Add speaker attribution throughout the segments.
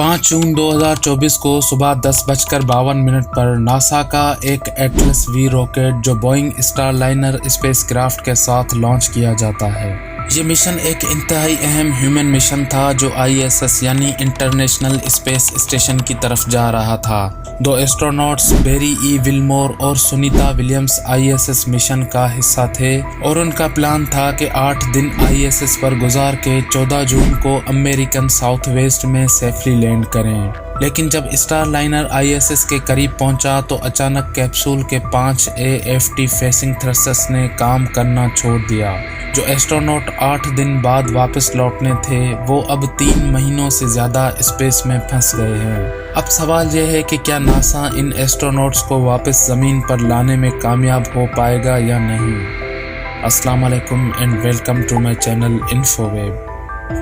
Speaker 1: 5 जून 2024 को सुबह 10:52 पर नासा का एक एटलस वी रॉकेट जो बोइंग स्टारलाइनर स्पेसक्राफ्ट के साथ लॉन्च किया जाता है। ये मिशन एक इंतहाई अहम ह्यूमन मिशन था जो ISS यानी इंटरनेशनल स्पेस स्टेशन की तरफ जा रहा था। 2 एस्ट्रोनॉट्स बेरी ई विल्मोर और सुनीता विलियम्स ISS मिशन का हिस्सा थे और उनका प्लान था कि 8 दिन ISS पर गुजार के 14 जून को अमेरिकन साउथ वेस्ट में सेफली लैंड करें। लेकिन जब स्टारलाइनर ISS के करीब पहुंचा तो अचानक कैप्सूल के 5 AFT फेसिंग थ्रस्टर्स ने काम करना छोड़ दिया। जो एस्ट्रोनॉट 8 दिन बाद वापस लौटने थे वो अब 3 महीनों से ज़्यादा स्पेस में फंस गए हैं। अब सवाल यह है कि क्या नासा इन एस्ट्रोनॉट्स को वापस ज़मीन पर लाने में कामयाब हो पाएगा या नहीं। अस्सलाम वालेकुम and welcome to my channel Infoweb.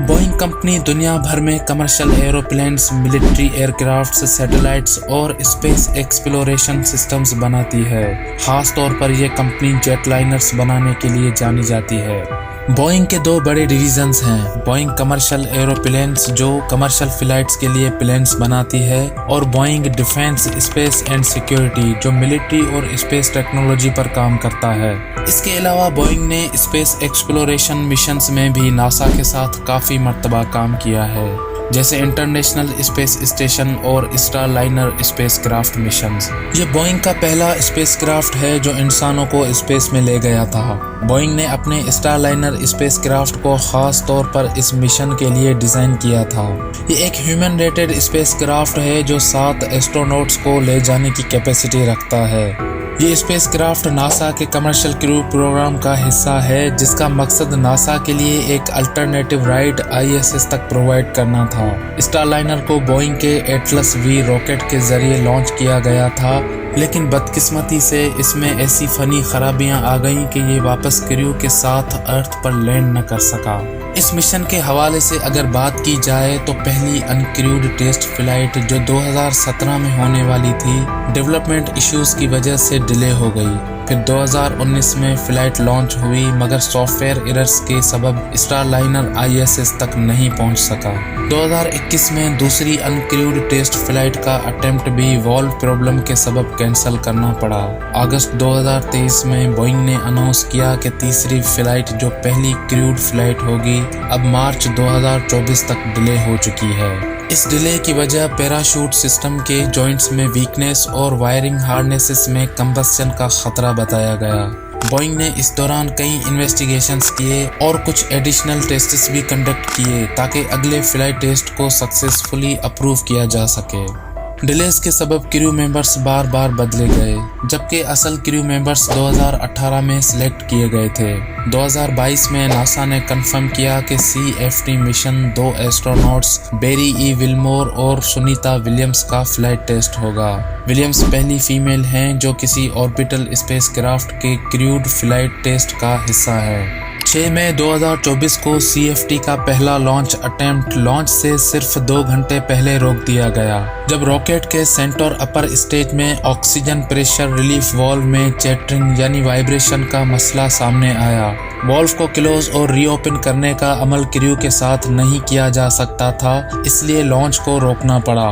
Speaker 1: Boeing company दुनिया भर में commercial aeroplanes, military aircrafts, satellites और स्पेस एक्सप्लोरेशन सिस्टम्स बनाती है। खास तौर पर यह कंपनी जेटलाइनर्स बनाने के लिए जानी जाती है। बोइंग के 2 बड़े डिवीजन्स हैं, बोइंग कमर्शियल एरोप्लेन्स जो कमर्शियल फ्लाइट्स के लिए प्लेन्स बनाती है और Boeing defence space and security जो मिलिट्री और स्पेस टेक्नोलॉजी पर काम करता है। इसके अलावा बोइंग ने स्पेस एक्सप्लोरेशन मिशंस में भी नासा के साथ काफ़ी मर्तबा काम किया है, जैसे इंटरनेशनल स्पेस स्टेशन और स्टारलाइनर स्पेसक्राफ्ट मिशंस। ये बोइंग का पहला स्पेसक्राफ्ट है जो इंसानों को स्पेस में ले गया था। बोइंग ने अपने स्टारलाइनर स्पेसक्राफ्ट को खास तौर पर इस मिशन के लिए डिज़ाइन किया था। ये एक ह्यूमन रेटेड स्पेसक्राफ्ट है जो 7 एस्ट्रोनॉट्स को ले जाने की कैपेसिटी रखता है। ये स्पेसक्राफ्ट नासा के कमर्शियल क्रू प्रोग्राम का हिस्सा है जिसका मकसद नासा के लिए एक अल्टरनेटिव राइड ISS तक प्रोवाइड करना था। स्टारलाइनर को बोइंग के एटलस वी रॉकेट के जरिए लॉन्च किया गया था, लेकिन बदकिस्मती से इसमें ऐसी फनी खराबियां आ गईं कि ये वापस क्रू के साथ अर्थ पर लैंड न कर सका। इस मिशन के हवाले से अगर बात की जाए तो पहली अनक्रूड टेस्ट फ्लाइट जो 2017 में होने वाली थी, डेवलपमेंट इश्यूज की वजह से डिले हो गई। फिर 2019 में फ्लाइट लॉन्च हुई मगर सॉफ्टवेयर एरर्स के सबब स्टारलाइनर ISS तक नहीं पहुंच सका। 2021 में दूसरी अनक्रूड टेस्ट फ्लाइट का अटेम्प्ट भी वॉल्व प्रॉब्लम के सबब कैंसिल करना पड़ा। अगस्त 2023 में बोइंग ने अनाउंस किया कि तीसरी फ्लाइट जो पहली क्रूड फ्लाइट होगी अब मार्च 2024 तक डिले हो चुकी है। इस डिले की वजह पैराशूट सिस्टम के जॉइंट्स में वीकनेस और वायरिंग हार्नेसेस में कंबस्शन का खतरा बताया गया। बोइंग ने इस दौरान कई इन्वेस्टिगेशंस किए और कुछ एडिशनल टेस्ट्स भी कंडक्ट किए ताकि अगले फ्लाइट टेस्ट को सक्सेसफुली अप्रूव किया जा सके। डिलेस के सबब क्रू मेंबर्स बार बार बदले गए, जबकि असल क्रू मेंबर्स 2018 में सिलेक्ट किए गए थे। 2022 में नासा ने कंफर्म किया कि CFT मिशन 2 एस्ट्रोनॉट्स बेरी ई विल्मोर और सुनीता विलियम्स का फ्लाइट टेस्ट होगा। विलियम्स पहली फीमेल हैं जो किसी ऑर्बिटल स्पेसक्राफ्ट के क्रूड फ्लाइट टेस्ट का हिस्सा है। 6 मई 2024 को CFT का पहला लॉन्च अटेम्प्ट लॉन्च से सिर्फ 2 घंटे पहले रोक दिया गया, जब रॉकेट के सेंटर अपर स्टेज में ऑक्सीजन प्रेशर रिलीफ वॉल्व में चैटरिंग यानी वाइब्रेशन का मसला सामने आया। वॉल्व को क्लोज और रीओपन करने का अमल क्रू के साथ नहीं किया जा सकता था, इसलिए लॉन्च को रोकना पड़ा।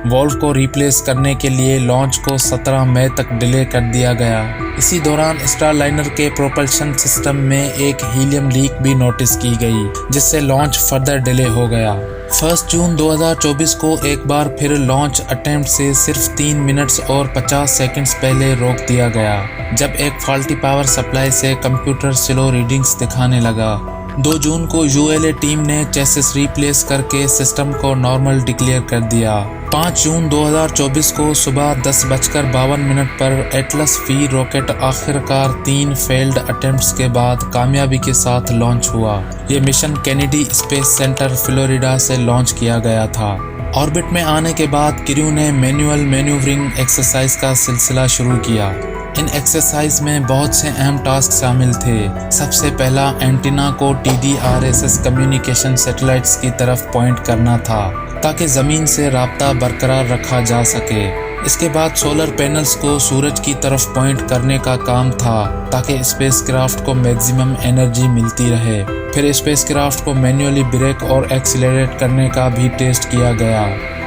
Speaker 1: वॉल्व को रिप्लेस करने के लिए लॉन्च को 17 मई तक डिले कर दिया गया। इसी दौरान स्टारलाइनर के प्रोपल्शन सिस्टम में एक हीलियम लीक भी नोटिस की गई, जिससे लॉन्च फर्दर डिले हो गया। 1 जून 2024 को एक बार फिर लॉन्च अटेम्प्ट से सिर्फ 3 मिनट्स और 50 सेकंड्स पहले रोक दिया गया, जब एक फॉल्टी पावर सप्लाई से कंप्यूटर स्लो रीडिंग्स दिखाने लगा। 2 जून को ULA टीम ने चेसिस रिप्लेस करके सिस्टम को नॉर्मल डिक्लेयर कर दिया। 5 जून 2024 को सुबह 10:52 पर एटलस वी रॉकेट आखिरकार 3 फेल्ड अटेम्प्ट्स के बाद कामयाबी के साथ लॉन्च हुआ। ये mission Kennedy space centre Florida से लॉन्च किया गया था। ऑर्बिट में आने के बाद क्रू ने मैनुअल मैन्यूवरिंग एक्सरसाइज का सिलसिला शुरू किया। इन एक्सरसाइज में बहुत से अहम टास्क शामिल थे। सबसे पहला एंटीना को TDRSS कम्युनिकेशन सैटेलाइट्स की तरफ पॉइंट करना था ताकि ज़मीन से राब्ता बरकरार रखा जा सके। इसके बाद सोलर पैनल्स को सूरज की तरफ पॉइंट करने का काम था ताकि स्पेसक्राफ्ट को मैक्सिमम एनर्जी मिलती रहे। फिर स्पेसक्राफ्ट को मैन्युअली ब्रेक और एक्सीलरेट करने का भी टेस्ट किया गया।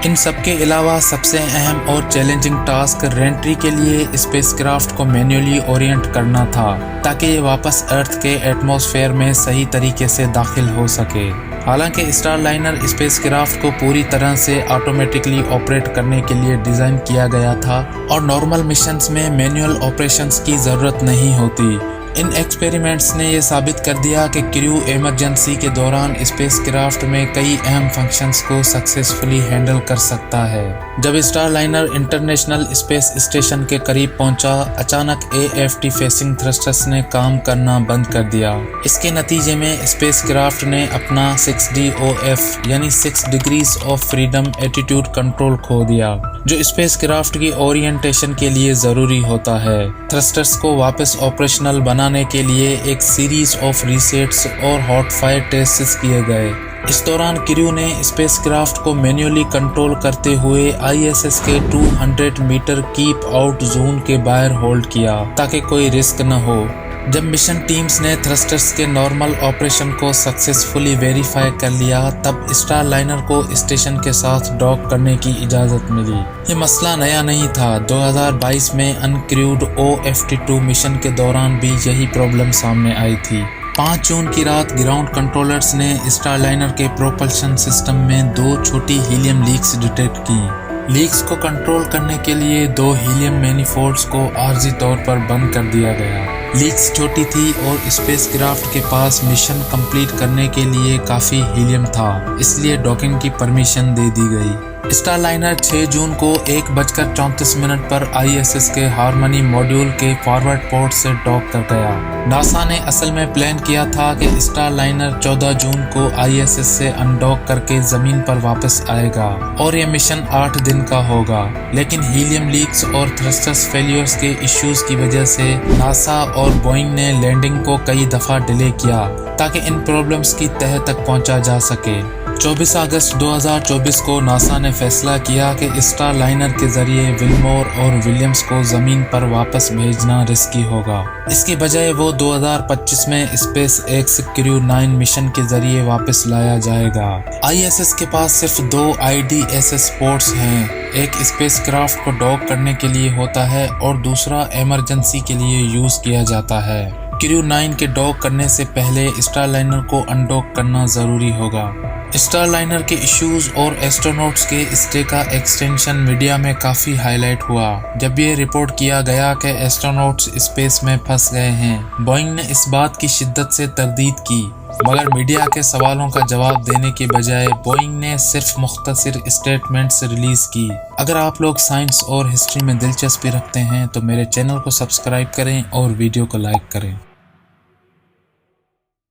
Speaker 1: इन सब के अलावा सबसे अहम और चैलेंजिंग टास्क रेंट्री के लिए स्पेसक्राफ्ट को मैन्युअली ओरिएंट करना था ताकि ये वापस अर्थ के एटमॉस्फेयर में सही तरीके से दाखिल हो सके। हालांकि स्टारलाइनर स्पेसक्राफ्ट को पूरी तरह से ऑटोमेटिकली ऑपरेट करने के लिए डिज़ाइन किया गया था और नॉर्मल मिशंस में मैनुअल ऑपरेशंस की ज़रूरत नहीं होती। इन एक्सपेरिमेंट्स ने यह साबित कर दिया कि क्रू इमरजेंसी के दौरान स्पेसक्राफ्ट में कई अहम फंक्शंस को सक्सेसफुली हैंडल कर सकता है। जब स्टारलाइनर इंटरनेशनल स्पेस स्टेशन के करीब पहुंचा, अचानक AFT फेसिंग थ्रस्टर्स ने काम करना बंद कर दिया। इसके नतीजे में स्पेसक्राफ्ट ने अपना 6DOF यानी 6 degrees of freedom attitude control खो दिया, जो स्पेसक्राफ्ट की ओरिएंटेशन के लिए ज़रूरी होता है। थ्रस्टर्स को वापस ऑपरेशनल बनाने के लिए एक सीरीज ऑफ रीसेट्स और हॉट फायर टेस्ट्स किए गए। इस दौरान क्रू ने स्पेसक्राफ्ट को मैन्युअली कंट्रोल करते हुए ISS के 200 मीटर कीप आउट जोन के बाहर होल्ड किया ताकि कोई रिस्क न हो। जब मिशन टीम्स ने थ्रस्टर्स के नॉर्मल ऑपरेशन को सक्सेसफुली वेरीफाई कर लिया, तब स्टारलाइनर को स्टेशन के साथ डॉक करने की इजाज़त मिली। ये मसला नया नहीं था। 2022 में अनक्रूड OFT-2 मिशन के दौरान भी यही प्रॉब्लम सामने आई थी। 5 जून की रात ग्राउंड कंट्रोलर्स ने स्टारलाइनर के प्रोपल्शन सिस्टम में 2 छोटी हीलियम लीक्स डिटेक्ट की। लीक्स को कंट्रोल करने के लिए 2 हीलियम मैनिफोल्ड्स को आर्जी तौर पर बंद कर दिया गया। लीक्स छोटी थी और स्पेसक्राफ्ट के पास मिशन कंप्लीट करने के लिए काफ़ी हीलियम था, इसलिए डॉकिंग की परमिशन दे दी गई। स्टारलाइनर 6 जून को 1:34 पर ISS के हार्मनी मॉड्यूल के फॉरवर्ड पोर्ट से डॉक कर गया। नासा ने असल में प्लान किया था कि स्टारलाइनर 14 जून को ISS से अनडॉक करके जमीन पर वापस आएगा और यह मिशन 8 दिन का होगा, लेकिन हीलियम लीक्स और थ्रस्टर्स फेलियर्स के इश्यूज की वजह से नासा और बोइंग ने लैंडिंग को कई दफा डिले किया ताकि इन प्रॉब्लम्स की तह तक पहुंचा जा सके। 24 अगस्त 2024 को नासा ने फैसला किया कि स्टारलाइनर के जरिए विल्मोर और विलियम्स को जमीन पर वापस भेजना रिस्की होगा। इसकी बजाय वो 2025 में SpaceX क्रू 9 मिशन के जरिए वापस लाया जाएगा। ISS के पास सिर्फ 2 IDSS पोर्ट्स हैं, एक स्पेसक्राफ्ट को डॉक करने के लिए होता है और दूसरा इमरजेंसी के लिए यूज किया जाता है। क्रू 9 के डॉक करने से पहले स्टारलाइनर को अनडॉक करना जरूरी होगा। स्टारलाइनर के इश्यूज और एस्ट्रोनॉट्स के स्टे का एक्सटेंशन मीडिया में काफ़ी हाईलाइट हुआ जब ये रिपोर्ट किया गया कि एस्ट्रोनॉट्स स्पेस में फंस गए हैं। बोइंग ने इस बात की शिद्दत से तरदीद की, मगर मीडिया के सवालों का जवाब देने के बजाय बोइंग ने सिर्फ मुख्तसर स्टेटमेंट्स रिलीज की। अगर आप लोग साइंस और हिस्ट्री में दिलचस्पी रखते हैं तो मेरे चैनल को सब्सक्राइब करें और वीडियो को लाइक करें।